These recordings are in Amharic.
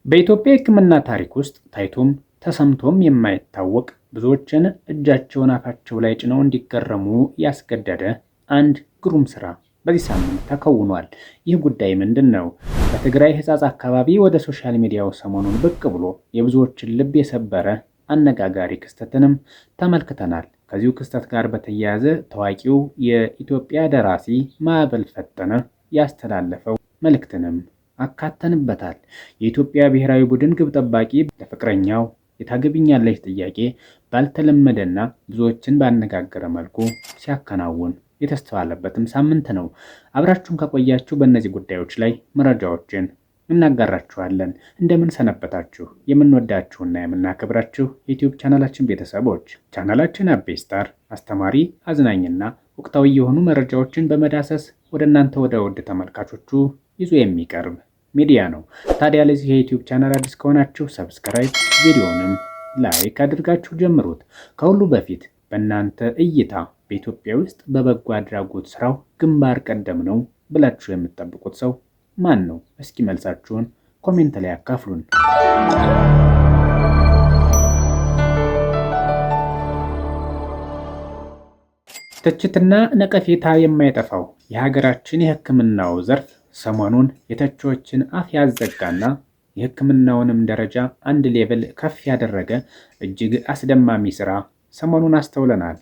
በኢትዮጵያ የሕክምና ታሪክ ውስጥ ታይቶም ተሰምቶም የማይታወቅ ብዙዎችን እጃቸውን አፋቸው ላይ ጭነው እንዲገረሙ ያስገደደ አንድ ግሩም ስራ በዚህ ሳምንት ተከውኗል። ይህ ጉዳይ ምንድን ነው? በትግራይ ሕጻጽ አካባቢ ወደ ሶሻል ሚዲያው ሰሞኑን ብቅ ብሎ የብዙዎችን ልብ የሰበረ አነጋጋሪ ክስተትንም ተመልክተናል። ከዚሁ ክስተት ጋር በተያያዘ ታዋቂው የኢትዮጵያ ደራሲ ማዕበል ፈጠነ ያስተላለፈው መልእክትንም አካተንበታል። የኢትዮጵያ ብሔራዊ ቡድን ግብ ጠባቂ ለፍቅረኛው የታገቢኛለች ጥያቄ ባልተለመደና ብዙዎችን ባነጋገረ መልኩ ሲያከናውን የተስተዋለበትም ሳምንት ነው። አብራችሁን ከቆያችሁ በእነዚህ ጉዳዮች ላይ መረጃዎችን እናጋራችኋለን። እንደምን ሰነበታችሁ? የምንወዳችሁና የምናከብራችሁ የዩቲዩብ ቻናላችን ቤተሰቦች፣ ቻናላችን አቤ ስታር አስተማሪ፣ አዝናኝና ወቅታዊ የሆኑ መረጃዎችን በመዳሰስ ወደ እናንተ ወደ ውድ ተመልካቾቹ ይዞ የሚቀርብ ሚዲያ ነው። ታዲያ ለዚህ የዩቲዩብ ቻናል አዲስ ከሆናችሁ ሰብስክራይብ፣ ቪዲዮንም ላይክ አድርጋችሁ ጀምሩት። ከሁሉ በፊት በእናንተ እይታ በኢትዮጵያ ውስጥ በበጎ አድራጎት ስራው ግንባር ቀደም ነው ብላችሁ የምትጠብቁት ሰው ማን ነው? እስኪ መልሳችሁን ኮሜንት ላይ አካፍሉን። ትችትና ነቀፌታ የማይጠፋው የሀገራችን የሕክምናው ዘርፍ ሰሞኑን የተቾችን አፍ ያዘጋና የሕክምናውንም ደረጃ አንድ ሌቭል ከፍ ያደረገ እጅግ አስደማሚ ስራ ሰሞኑን አስተውለናል።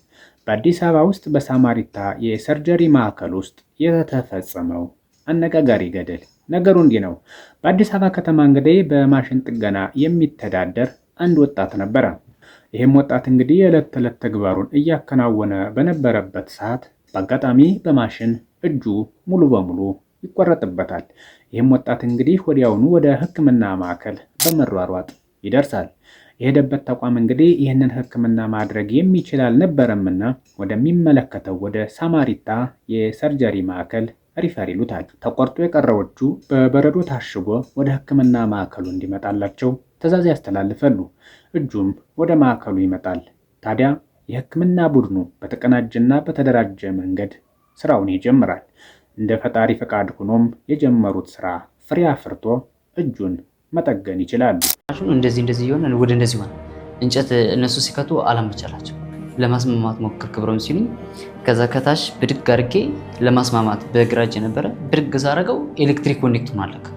በአዲስ አበባ ውስጥ በሳማሪታ የሰርጀሪ ማዕከል ውስጥ የተፈጸመው አነጋጋሪ ገድል። ነገሩ እንዲህ ነው። በአዲስ አበባ ከተማ እንግዲህ በማሽን ጥገና የሚተዳደር አንድ ወጣት ነበረ። ይህም ወጣት እንግዲህ የዕለት ተዕለት ተግባሩን እያከናወነ በነበረበት ሰዓት በአጋጣሚ በማሽን እጁ ሙሉ በሙሉ ይቆረጥበታል። ይህም ወጣት እንግዲህ ወዲያውኑ ወደ ሕክምና ማዕከል በመሯሯጥ ይደርሳል። የሄደበት ተቋም እንግዲህ ይህንን ሕክምና ማድረግ የሚችል አልነበረምና ወደሚመለከተው ወደ ሳማሪታ የሰርጀሪ ማዕከል ሪፈር ይሉታል። ተቆርጦ የቀረው እጁ በበረዶ ታሽጎ ወደ ሕክምና ማዕከሉ እንዲመጣላቸው ትዕዛዝ ያስተላልፋሉ። እጁም ወደ ማዕከሉ ይመጣል። ታዲያ የሕክምና ቡድኑ በተቀናጀና በተደራጀ መንገድ ስራውን ይጀምራል። እንደ ፈጣሪ ፈቃድ ሆኖም የጀመሩት ስራ ፍሬ አፍርቶ እጁን መጠገን ይችላሉ። እንደዚህ የሆነ ወደ እንደዚህ ሆነ። እንጨት እነሱ ሲከቱ አላመቻላቸው። ለማስማማት ሞክር ክብረም ሲሉኝ ከዛ ከታች ብድግ አድርጌ ለማስማማት በግራ እጄ ነበረ ብድግ ሳረገው ኤሌክትሪክ ኮኔክት ሆናለክ።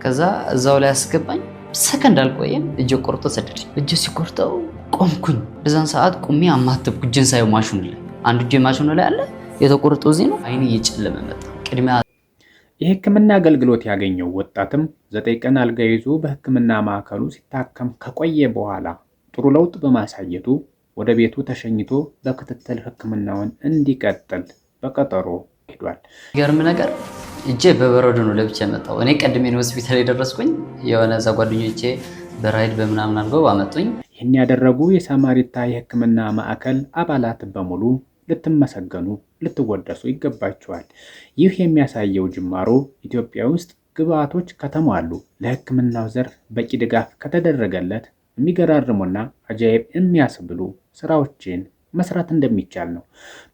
ከዛ እዛው ላይ አስገባኝ። ሰከንድ አልቆየም እጄ ቆርጦ ሰደደኝ። እጄ ሲቆርጠው ቆምኩኝ። በዛን ሰዓት ቁሜ አማተብኩ። እጄን ሳየው ማሽኑ ላይ አንዱ እጄ ማሽኑ ላይ አለ። የተቆረጠው እዚህ ነው። አይኔ እየጨለመ መጣ። ቅድሚያ የሕክምና አገልግሎት ያገኘው ወጣትም 9 ቀን አልጋ ይዞ በሕክምና ማዕከሉ ሲታከም ከቆየ በኋላ ጥሩ ለውጥ በማሳየቱ ወደ ቤቱ ተሸኝቶ በክትትል ሕክምናውን እንዲቀጥል በቀጠሮ ሄዷል። ገርም ነገር እጄ በበረዶ ነው ለብቻ የመጣው። እኔ ቀድሜ ነው ሆስፒታል የደረስኩኝ። የሆነ እዛ ጓደኞቼ በራይድ በምናምን አድርገው አመጡኝ። ይህን ያደረጉ የሳማሪታ የሕክምና ማዕከል አባላት በሙሉ ልትመሰገኑ ልትወደሱ ይገባቸዋል። ይህ የሚያሳየው ጅማሮ ኢትዮጵያ ውስጥ ግብአቶች ከተሟሉ፣ ለሕክምናው ዘርፍ በቂ ድጋፍ ከተደረገለት የሚገራርሙና አጃይብ የሚያስብሉ ስራዎችን መስራት እንደሚቻል ነው።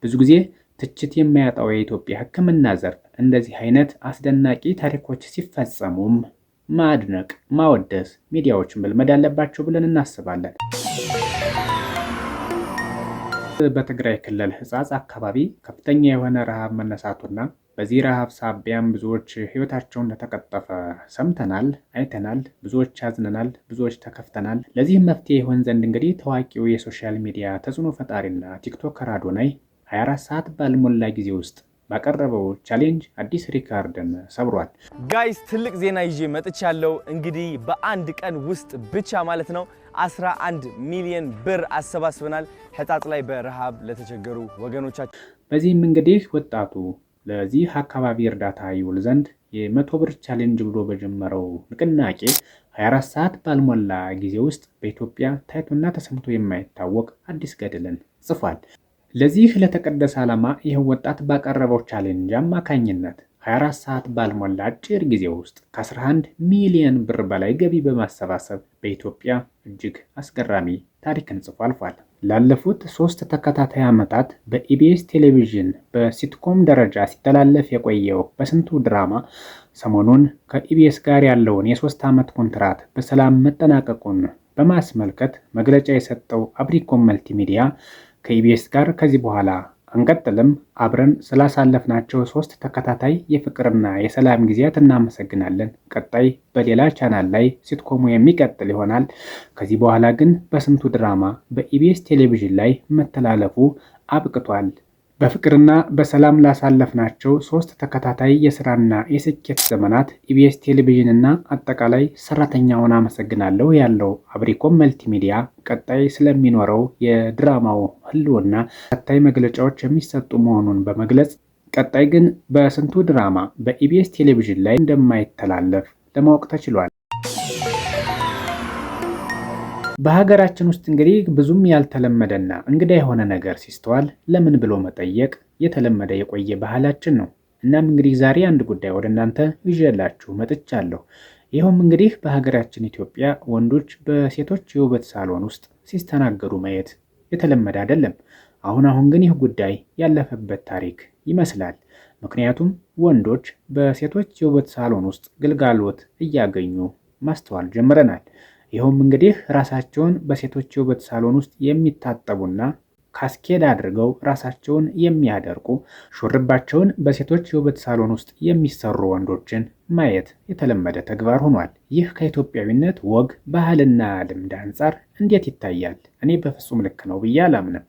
ብዙ ጊዜ ትችት የማያጣው የኢትዮጵያ ሕክምና ዘርፍ እንደዚህ አይነት አስደናቂ ታሪኮች ሲፈጸሙም ማድነቅ፣ ማወደስ ሚዲያዎችን መልመድ አለባቸው ብለን እናስባለን። በትግራይ ክልል ሕጻጽ አካባቢ ከፍተኛ የሆነ ረሃብ መነሳቱና በዚህ ረሃብ ሳቢያም ብዙዎች ህይወታቸውን እንደተቀጠፈ ሰምተናል፣ አይተናል። ብዙዎች አዝነናል፣ ብዙዎች ተከፍተናል። ለዚህም መፍትሄ ይሆን ዘንድ እንግዲህ ታዋቂው የሶሻል ሚዲያ ተጽዕኖ ፈጣሪና ቲክቶከር አዶናይ 24 ሰዓት ባልሞላ ጊዜ ውስጥ ባቀረበው ቻሌንጅ አዲስ ሪካርድን ሰብሯል። ጋይስ ትልቅ ዜና ይዤ መጥቻለሁ። እንግዲህ በአንድ ቀን ውስጥ ብቻ ማለት ነው 11 ሚሊዮን ብር አሰባስበናል ሕጻጽ ላይ በረሃብ ለተቸገሩ ወገኖቻችን። በዚህም እንግዲህ ወጣቱ ለዚህ አካባቢ እርዳታ ይውል ዘንድ የ100 ብር ቻሌንጅ ብሎ በጀመረው ንቅናቄ 24 ሰዓት ባልሞላ ጊዜ ውስጥ በኢትዮጵያ ታይቶና ተሰምቶ የማይታወቅ አዲስ ገድልን ጽፏል። ለዚህ ለተቀደሰ ዓላማ ይህ ወጣት ባቀረበው ቻሌንጅ አማካኝነት 24 ሰዓት ባልሞላ አጭር ጊዜ ውስጥ ከ11 ሚሊዮን ብር በላይ ገቢ በማሰባሰብ በኢትዮጵያ እጅግ አስገራሚ ታሪክን ጽፎ አልፏል። ላለፉት 3 ተከታታይ ዓመታት በኢቢኤስ ቴሌቪዥን በሲትኮም ደረጃ ሲተላለፍ የቆየው በስንቱ ድራማ ሰሞኑን ከኢቢኤስ ጋር ያለውን የ3 ዓመት ኮንትራት በሰላም መጠናቀቁን በማስመልከት መግለጫ የሰጠው አብሪኮም መልቲሚዲያ ከኢቢኤስ ጋር ከዚህ በኋላ አንቀጥልም፣ አብረን ስላሳለፍናቸው 3 ተከታታይ የፍቅርና የሰላም ጊዜያት እናመሰግናለን። ቀጣይ በሌላ ቻናል ላይ ሲትኮሙ የሚቀጥል ይሆናል። ከዚህ በኋላ ግን በስንቱ ድራማ በኢቢኤስ ቴሌቪዥን ላይ መተላለፉ አብቅቷል። በፍቅርና በሰላም ላሳለፍናቸው 3 ተከታታይ የስራና የስኬት ዘመናት ኢቢኤስ ቴሌቪዥንና አጠቃላይ ሰራተኛውን አመሰግናለሁ ያለው አብሪኮም መልቲሚዲያ ቀጣይ ስለሚኖረው የድራማው ህልውና ቀጣይ መግለጫዎች የሚሰጡ መሆኑን በመግለጽ ቀጣይ ግን በስንቱ ድራማ በኢቢኤስ ቴሌቪዥን ላይ እንደማይተላለፍ ለማወቅ ተችሏል። በሀገራችን ውስጥ እንግዲህ ብዙም ያልተለመደና እንግዳ የሆነ ነገር ሲስተዋል ለምን ብሎ መጠየቅ የተለመደ የቆየ ባህላችን ነው። እናም እንግዲህ ዛሬ አንድ ጉዳይ ወደ እናንተ ይዤላችሁ መጥቻለሁ። ይኸውም እንግዲህ በሀገራችን ኢትዮጵያ ወንዶች በሴቶች የውበት ሳሎን ውስጥ ሲስተናገዱ ማየት የተለመደ አይደለም። አሁን ግን ይህ ጉዳይ ያለፈበት ታሪክ ይመስላል። ምክንያቱም ወንዶች በሴቶች የውበት ሳሎን ውስጥ ግልጋሎት እያገኙ ማስተዋል ጀምረናል። ይኸውም እንግዲህ ራሳቸውን በሴቶች የውበት ሳሎን ውስጥ የሚታጠቡና ካስኬድ አድርገው ራሳቸውን የሚያደርቁ ሹርባቸውን በሴቶች የውበት ሳሎን ውስጥ የሚሰሩ ወንዶችን ማየት የተለመደ ተግባር ሆኗል። ይህ ከኢትዮጵያዊነት ወግ፣ ባህልና ልምድ አንጻር እንዴት ይታያል? እኔ በፍጹም ልክ ነው ብዬ አላምንም።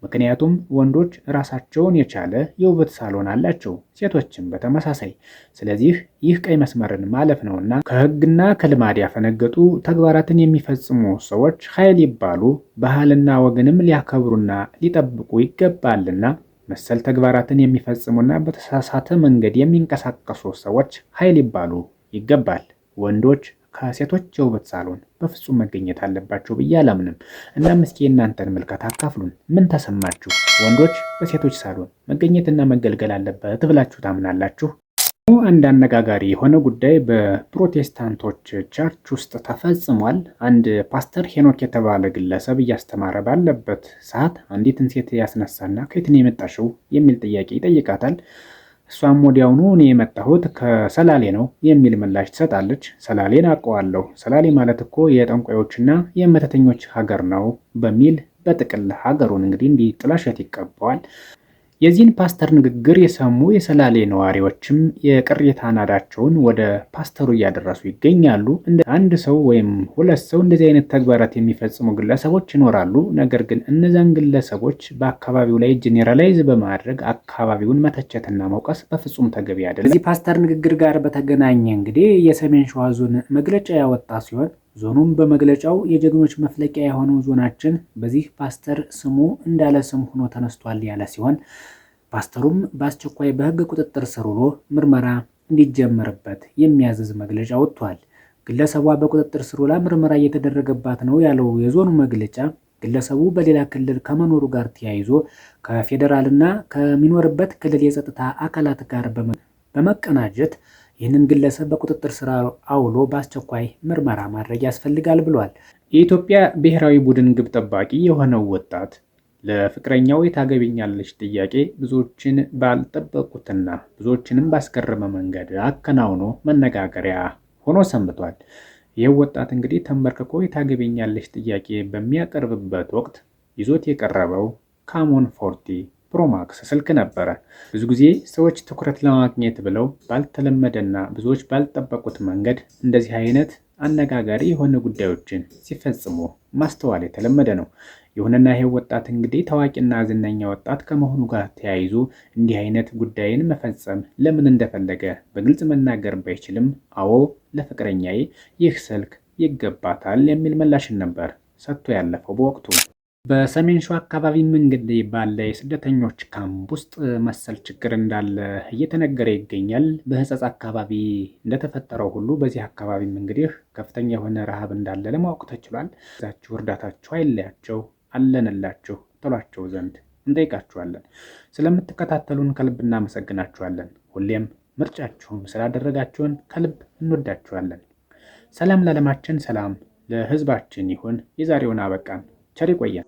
ምክንያቱም ወንዶች ራሳቸውን የቻለ የውበት ሳሎን አላቸው፣ ሴቶችም በተመሳሳይ። ስለዚህ ይህ ቀይ መስመርን ማለፍ ነውና ከሕግና ከልማድ ያፈነገጡ ተግባራትን የሚፈጽሙ ሰዎች ኃይል ይባሉ፣ ባህልና ወግንም ሊያከብሩና ሊጠብቁ ይገባልና መሰል ተግባራትን የሚፈጽሙና በተሳሳተ መንገድ የሚንቀሳቀሱ ሰዎች ኃይል ይባሉ ይገባል። ወንዶች ከሴቶች የውበት ሳሎን በፍጹም መገኘት አለባቸው ብዬ አላምንም። እናም እስኪ እናንተን ምልከታ አካፍሉን። ምን ተሰማችሁ? ወንዶች በሴቶች ሳሎን መገኘትና መገልገል አለበት ብላችሁ ታምናላችሁ? አንድ አነጋጋሪ የሆነ ጉዳይ በፕሮቴስታንቶች ቸርች ውስጥ ተፈጽሟል። አንድ ፓስተር ሄኖክ የተባለ ግለሰብ እያስተማረ ባለበት ሰዓት አንዲትን ሴት ያስነሳና ከየት ነው የመጣሽው የሚል ጥያቄ ይጠይቃታል። እሷም ወዲያውኑ እኔ የመጣሁት ከሰላሌ ነው የሚል ምላሽ ትሰጣለች። ሰላሌን አውቀዋለሁ፣ ሰላሌ ማለት እኮ የጠንቋዮችና የመተተኞች ሀገር ነው በሚል በጥቅል ሀገሩን እንግዲህ እንዲህ ጥላሸት ይቀባዋል። የዚህን ፓስተር ንግግር የሰሙ የሰላሌ ነዋሪዎችም የቅሬታ ናዳቸውን ወደ ፓስተሩ እያደረሱ ይገኛሉ። እንደ አንድ ሰው ወይም 2 ሰው እንደዚህ አይነት ተግባራት የሚፈጽሙ ግለሰቦች ይኖራሉ። ነገር ግን እነዛን ግለሰቦች በአካባቢው ላይ ጄኔራላይዝ በማድረግ አካባቢውን መተቸትና መውቀስ በፍጹም ተገቢ አይደለም። ከዚህ ፓስተር ንግግር ጋር በተገናኘ እንግዲህ የሰሜን ሸዋ ዞን መግለጫ ያወጣ ሲሆን ዞኑም በመግለጫው የጀግኖች መፍለቂያ የሆነው ዞናችን በዚህ ፓስተር ስሙ እንዳለ ስም ሆኖ ተነስቷል ያለ ሲሆን ፓስተሩም በአስቸኳይ በሕግ ቁጥጥር ስር ውሎ ምርመራ እንዲጀመርበት የሚያዝዝ መግለጫ ወጥቷል። ግለሰቧ በቁጥጥር ስር ውላ ምርመራ እየተደረገባት ነው ያለው የዞኑ መግለጫ ግለሰቡ በሌላ ክልል ከመኖሩ ጋር ተያይዞ ከፌዴራልና ከሚኖርበት ክልል የጸጥታ አካላት ጋር በመቀናጀት ይህንን ግለሰብ በቁጥጥር ስር አውሎ በአስቸኳይ ምርመራ ማድረግ ያስፈልጋል ብሏል። የኢትዮጵያ ብሔራዊ ቡድን ግብ ጠባቂ የሆነው ወጣት ለፍቅረኛው የታገቢኛለች ጥያቄ ብዙዎችን ባልጠበቁትና ብዙዎችንም ባስገረመ መንገድ አከናውኖ መነጋገሪያ ሆኖ ሰንብቷል። ይህ ወጣት እንግዲህ ተንበርክኮ የታገቢኛለች ጥያቄ በሚያቀርብበት ወቅት ይዞት የቀረበው ካሞን 40 ፕሮማክስ ስልክ ነበረ። ብዙ ጊዜ ሰዎች ትኩረት ለማግኘት ብለው ባልተለመደና ብዙዎች ባልጠበቁት መንገድ እንደዚህ አይነት አነጋጋሪ የሆነ ጉዳዮችን ሲፈጽሙ ማስተዋል የተለመደ ነው። ይሁንና ይሄ ወጣት እንግዲህ ታዋቂና ዝነኛ ወጣት ከመሆኑ ጋር ተያይዞ እንዲህ አይነት ጉዳይን መፈጸም ለምን እንደፈለገ በግልጽ መናገር ባይችልም አዎ ለፍቅረኛዬ ይህ ስልክ ይገባታል የሚል ምላሽን ነበር ሰጥቶ ያለፈው በወቅቱ። በሰሜን ሸዋ አካባቢ መንገድ ባለ የስደተኞች ካምፕ ውስጥ መሰል ችግር እንዳለ እየተነገረ ይገኛል። በህጸጽ አካባቢ እንደተፈጠረው ሁሉ በዚህ አካባቢም እንግዲህ ከፍተኛ የሆነ ረሃብ እንዳለ ለማወቅ ተችሏል። ዛችሁ እርዳታችሁ አይለያቸው፣ አለንላችሁ ተሏቸው ዘንድ እንጠይቃችኋለን። ስለምትከታተሉን ከልብ እናመሰግናችኋለን። ሁሌም ምርጫችሁም ስላደረጋችሁን ከልብ እንወዳችኋለን። ሰላም ለዓለማችን፣ ሰላም ለህዝባችን ይሁን። የዛሬውን አበቃን። ቸር ይቆየን።